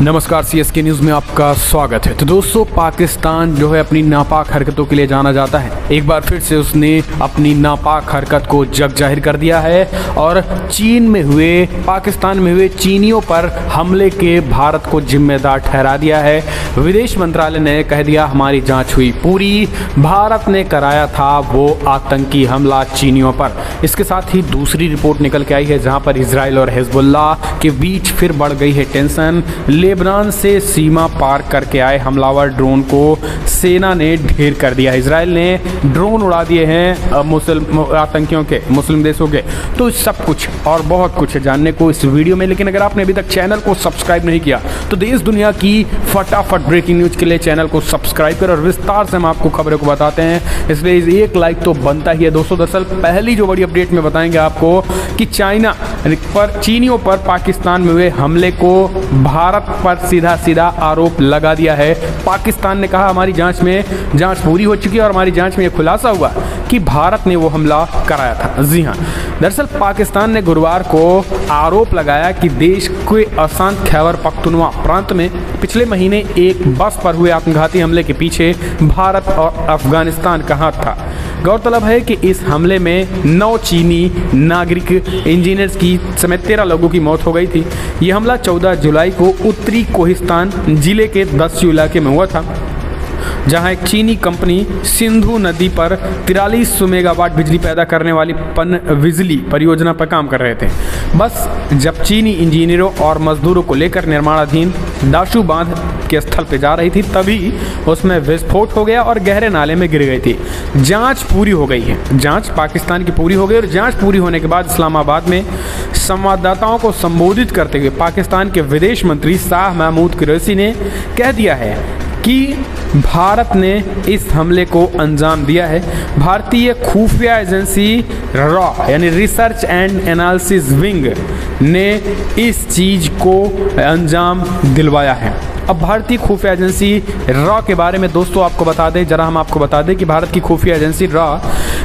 नमस्कार, CSK news में आपका स्वागत है। तो दोस्तों, पाकिस्तान जो है अपनी नापाक हरकतों के लिए जाना जाता है। एक बार फिर से उसने अपनी नापाक हरकत को जग जाहिर कर दिया है और पाकिस्तान में हुए चीनियों पर हमले के भारत को जिम्मेदार ठहरा दिया है। विदेश मंत्रालय ने कह दिया हमारी जांच हुई पूरी, भारत ने कराया था वो आतंकी हमला चीनियों पर। इसके साथ ही दूसरी रिपोर्ट निकल के आई है जहां पर इजराइल और हिजबुल्लाह के बीच फिर बढ़ गई है टेंशन। लेबनान से सीमा पार करके आए हमलावर ड्रोन को सेना ने ढेर कर दिया। इजराइल ने ड्रोन उड़ा दिए हैं आतंकियों के, मुस्लिम देशों के। तो सब कुछ और बहुत कुछ है जानने को इस वीडियो में, लेकिन अगर आपने अभी तक चैनल को सब्सक्राइब नहीं किया तो देश दुनिया की फटाफट ब्रेकिंग न्यूज के लिए चैनल को सब्सक्राइब करें और विस्तार से हम आपको खबरों को बताते हैं, इसलिए एक लाइक तो बनता ही है दोस्तों। दरअसल पहली जो बड़ी अपडेट में बताएंगे आपको कि चीनियों पर पाकिस्तान में हुए हमले को भारत पर सीधा आरोप लगा दिया है। पाकिस्तान ने कहा हमारी जांच पूरी हो चुकी है और हमारी जांच में यह खुलासा हुआ कि भारत ने वो हमला कराया था। जी हां, दरअसल पाकिस्तान ने गुरुवार को आरोप लगाया कि देश के अशांत खैबर पख्तूनख्वा प्रांत में पिछले महीने एक बस पर हुए आत्मघाती हमले के पीछे भारत और अफगानिस्तान का हाथ था। गौरतलब है कि इस हमले में 9 चीनी नागरिक इंजीनियर्स की समेत 13 लोगों की मौत हो गई थी। यह हमला 14 जुलाई को उत्तरी कोहिस्तान जिले के दस्यू इलाके में हुआ था, जहां एक चीनी कंपनी सिंधु नदी पर 4300 मेगावाट बिजली पैदा करने वाली पनबिजली परियोजना पर काम कर रहे थे। बस जब चीनी इंजीनियरों और मजदूरों को लेकर निर्माणाधीन दाशु बांध के स्थल पर जा रही थी तभी उसमें विस्फोट हो गया और गहरे नाले में गिर गई थी। जांच पूरी हो गई है, जांच पाकिस्तान की पूरी हो गई और जांच पूरी होने के बाद इस्लामाबाद में संवाददाताओं को संबोधित करते हुए पाकिस्तान के विदेश मंत्री शाह महमूद कुरैशी ने कह दिया है कि भारत ने इस हमले को अंजाम दिया है। भारतीय खुफिया एजेंसी रॉ यानी रिसर्च एंड एनालिसिस विंग ने इस चीज़ को अंजाम दिलवाया है। अब भारतीय खुफिया एजेंसी रॉ के बारे में दोस्तों आपको बता दें, हम आपको बता दें कि भारत की खुफिया एजेंसी रॉ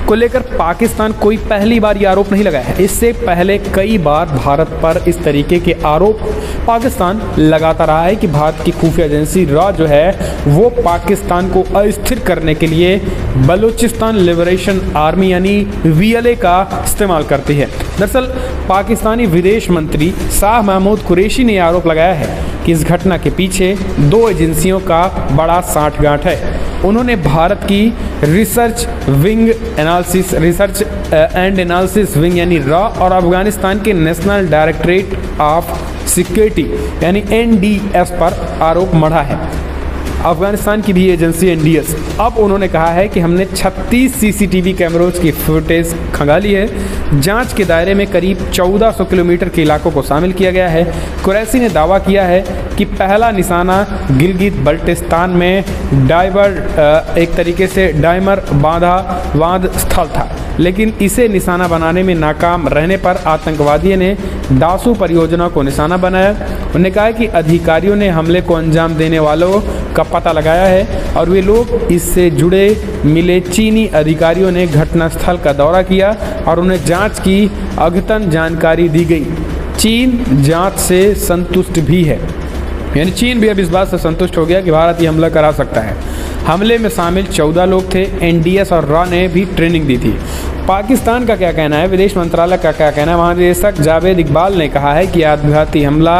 को लेकर पाकिस्तान कोई पहली बार ये आरोप नहीं लगाया है। इससे पहले कई बार भारत पर इस तरीके के आरोप पाकिस्तान लगाता रहा है कि भारत की खुफिया एजेंसी रॉ जो है वो पाकिस्तान को अस्थिर करने के लिए बलूचिस्तान लिबरेशन आर्मी यानी VLA का इस्तेमाल करती है। दरअसल पाकिस्तानी विदेश मंत्री शाह महमूद कुरैशी ने आरोप लगाया है कि इस घटना के पीछे 2 एजेंसियों का बड़ा साठगांठ है। उन्होंने भारत की रिसर्च एंड एनालिसिस विंग यानी रॉ और अफगानिस्तान के नेशनल डायरेक्टरेट ऑफ सिक्योरिटी यानी NDS पर आरोप मढ़ा है। अफगानिस्तान की भी एजेंसी NDS। अब उन्होंने कहा है कि हमने 36 CCTV कैमरों की फुटेज खंगाली है। जांच के दायरे में करीब 1400 किलोमीटर के इलाकों को शामिल किया गया है। कुरैशी ने दावा किया है कि पहला निशाना गिलगित बल्टिस्तान में एक तरीके से डायमर बांध स्थल था, लेकिन इसे निशाना बनाने में नाकाम रहने पर आतंकवादियों ने दाशु परियोजना को निशाना बनाया। उन्होंने कहा कि अधिकारियों ने हमले को अंजाम देने वालों का पता लगाया है और वे लोग इससे जुड़े मिले चीनी अधिकारियों ने घटनास्थल का दौरा किया और उन्हें जांच की अद्यतन जानकारी दी गई। चीन जांच से संतुष्ट भी है, यानी चीन भी अब इस बात से संतुष्ट हो गया कि भारत ये हमला करा सकता है। हमले में शामिल 14 लोग थे। NDS और रॉ ने भी ट्रेनिंग दी थी। पाकिस्तान का क्या कहना है, विदेश मंत्रालय का क्या कहना है? महानिदेशक जावेद इकबाल ने कहा है कि आत्मघाती हमला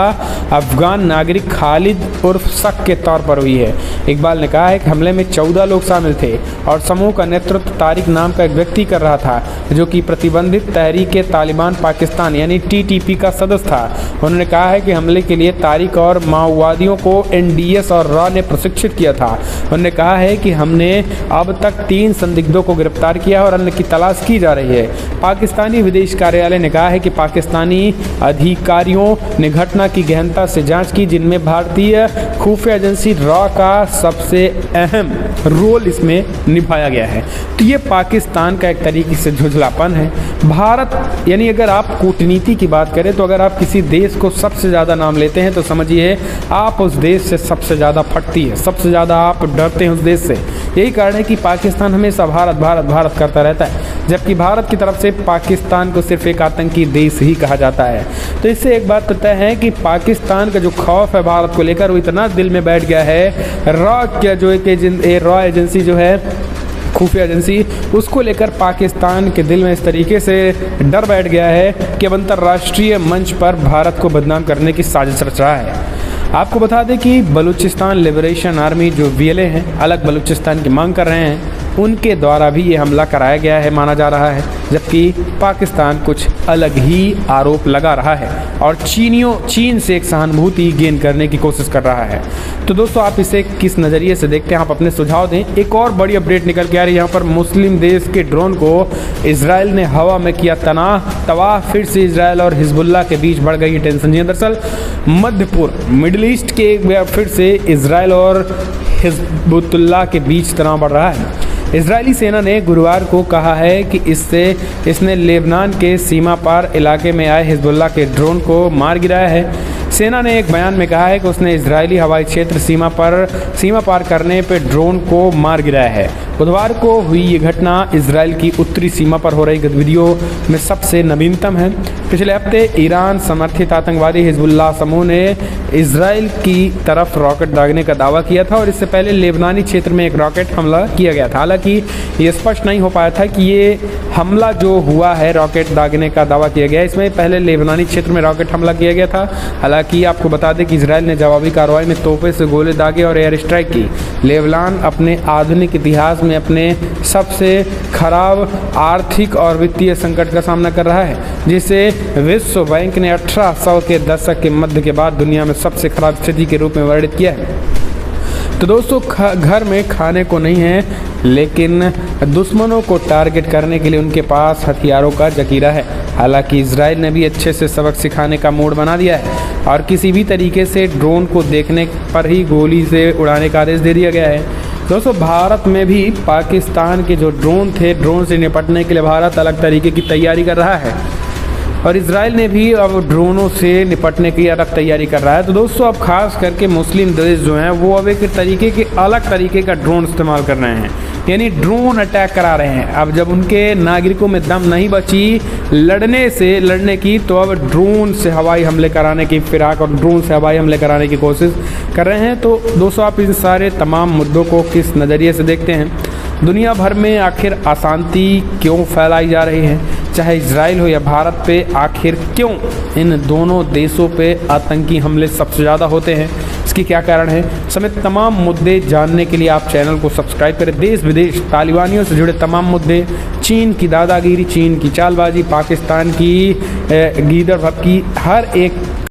अफगान नागरिक खालिद उर्फ शक के तौर पर हुई है। इकबाल ने कहा है कि हमले में 14 लोग शामिल थे और समूह का नेतृत्व तारिक नाम का एक व्यक्ति कर रहा था जो कि प्रतिबंधित तहरीक तालिबान पाकिस्तान यानी TTP का सदस्य था। उन्होंने कहा है कि हमले के लिए तारिक और माओवादियों को NDS और रॉ ने प्रशिक्षित किया था। उन्होंने कहा है कि हमने अब तक 3 संदिग्धों को गिरफ्तार किया और अन्य की तलाश की जा रही है। पाकिस्तानी विदेश कार्यालय ने कहा है कि पाकिस्तानी अधिकारियों ने घटना की गहनता से जांच की, जिनमें भारतीय खुफिया एजेंसी रॉ का सबसे अहम रोल इसमें निभाया गया है। तो ये पाकिस्तान का एक तरीके से झुझलापन है। भारत यानी अगर आप कूटनीति की बात करें तो अगर आप किसी देश को सबसे ज़्यादा नाम लेते हैं तो समझिए आप उस देश से सबसे ज़्यादा फटती है, सबसे ज़्यादा आप डरते हैं उस देश से। यही कारण है कि पाकिस्तान हमेशा भारत भारत भारत करता रहता है। जबकि भारत की तरफ से पाकिस्तान को सिर्फ एक आतंकी देश ही कहा जाता है। तो इससे एक बात तय है कि पाकिस्तान का जो खौफ है भारत को लेकर वो इतना दिल में बैठ गया है। रॉ एजेंसी जो है, खुफिया एजेंसी, उसको लेकर पाकिस्तान के दिल में इस तरीके से डर बैठ गया है कि अब अंतर्राष्ट्रीय मंच पर भारत को बदनाम करने की साजिश रच रहा है। आपको बता दें कि बलूचिस्तान लिबरेशन आर्मी जो BLA हैं, अलग बलूचिस्तान की मांग कर रहे हैं, उनके द्वारा भी ये हमला कराया गया है माना जा रहा है, जबकि पाकिस्तान कुछ अलग ही आरोप लगा रहा है और चीन से एक सहानुभूति गेन करने की कोशिश कर रहा है। तो दोस्तों, आप इसे किस नज़रिए से देखते हैं, आप अपने सुझाव दें। एक और बड़ी अपडेट निकल के आ रही है, यहाँ पर मुस्लिम देश के ड्रोन को इजराइल ने हवा में किया तबाह। फिर से इजराइल और हिजबुल्लाह के बीच बढ़ गई टेंशन। जी, दरअसल मिडिल ईस्ट के फिर से इजराइल और हिजबुल्लाह के बीच तनाव बढ़ रहा है। इजरायली सेना ने गुरुवार को कहा है कि इसने लेबनान के सीमा पार इलाके में आए हिजबुल्लाह के ड्रोन को मार गिराया है। सेना ने एक बयान में कहा है कि उसने इजरायली हवाई क्षेत्र सीमा पार करने पर ड्रोन को मार गिराया है। बुधवार को हुई ये घटना इजराइल की उत्तरी सीमा पर हो रही गतिविधियों में सबसे नवीनतम है। पिछले हफ्ते ईरान समर्थित आतंकवादी हिजबुल्लाह समूह ने इजराइल की तरफ रॉकेट दागने का दावा किया था और इससे पहले लेबनानी क्षेत्र में एक रॉकेट हमला किया गया था। हालांकि ये स्पष्ट नहीं हो पाया था कि ये हमला जो हुआ है, रॉकेट दागने का दावा किया गया, इसमें पहले लेबनानी क्षेत्र में रॉकेट हमला किया गया था। हालांकि आपको बता दें कि इजराइल ने जवाबी कार्रवाई में तोपे से गोले दागे और एयर स्ट्राइक की। लेबनान अपने आधुनिक इतिहास में अपने सबसे खराब आर्थिक और वित्तीय संकट का सामना कर रहा है, जिसे विश्व बैंक ने 1800 के दशक के मध्य के बाद दुनिया में सबसे खराब स्थिति के रूप में वर्णित किया है। तो दोस्तों, घर में खाने को नहीं है, लेकिन दुश्मनों को टारगेट करने के लिए उनके पास हथियारों का जखीरा है। हालांकि इजराइल ने भी अच्छे से सबक सिखाने का मूड बना दिया है और किसी भी तरीके से ड्रोन को देखने पर ही गोली से उड़ाने का आदेश दे दिया गया है। दोस्तों, भारत में भी पाकिस्तान के जो ड्रोन थे, ड्रोन से निपटने के लिए भारत अलग तरीके की तैयारी कर रहा है और इजराइल ने भी अब ड्रोनों से निपटने की अलग तैयारी कर रहा है। तो दोस्तों, अब खास करके मुस्लिम देश जो हैं वो अब एक अलग तरीके का ड्रोन इस्तेमाल कर रहे हैं, यानी ड्रोन अटैक करा रहे हैं। अब जब उनके नागरिकों में दम नहीं बची लड़ने की, तो अब ड्रोन से हवाई हमले कराने की फिराक और ड्रोन से हवाई हमले कराने की कोशिश कर रहे हैं। तो दोस्तों, आप इन सारे तमाम मुद्दों को किस नज़रिए से देखते हैं? दुनिया भर में आखिर अशांति क्यों फैलाई जा रही है, चाहे इजराइल हो या भारत पे? आखिर क्यों इन दोनों देशों पे आतंकी हमले सबसे ज़्यादा होते हैं? इसकी क्या कारण है? समेत तमाम मुद्दे जानने के लिए आप चैनल को सब्सक्राइब करें। देश विदेश तालिबानियों से जुड़े तमाम मुद्दे, चीन की दादागिरी, चीन की चालबाजी, पाकिस्तान की गीदड़ भपकी, हर एक